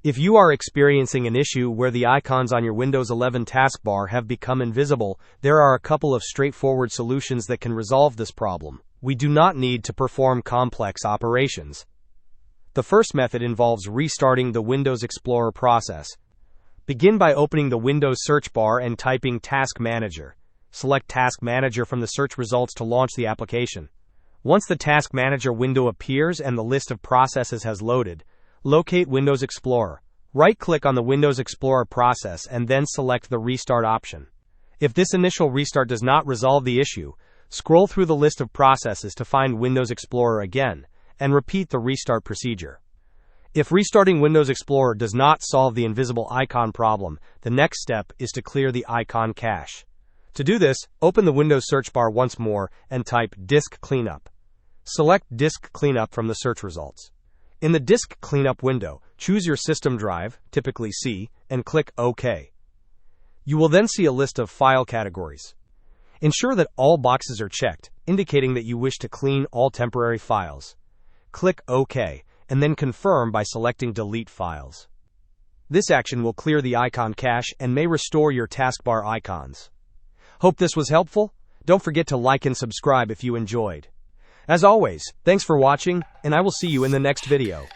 If you are experiencing an issue where the icons on your Windows 11 taskbar have become invisible, there are a couple of straightforward solutions that can resolve this problem. We do not need to perform complex operations. The first method involves restarting the Windows Explorer process. Begin by opening the Windows search bar and typing Task Manager. Select Task Manager from the search results to launch the application. Once the Task Manager window appears and the list of processes has loaded, locate Windows Explorer. Right-click on the Windows Explorer process and then select the Restart option. If this initial restart does not resolve the issue, scroll through the list of processes to find Windows Explorer again, and repeat the restart procedure. If restarting Windows Explorer does not solve the invisible icon problem, the next step is to clear the icon cache. To do this, open the Windows search bar once more and type Disk Cleanup. Select Disk Cleanup from the search results. In the Disk Cleanup window, choose your system drive, typically C, and click OK. You will then see a list of file categories. Ensure that all boxes are checked, indicating that you wish to clean all temporary files. Click OK, and then confirm by selecting Delete Files. This action will clear the icon cache and may restore your taskbar icons. Hope this was helpful. Don't forget to like and subscribe if you enjoyed. As always, thanks for watching, and I will see you in the next video.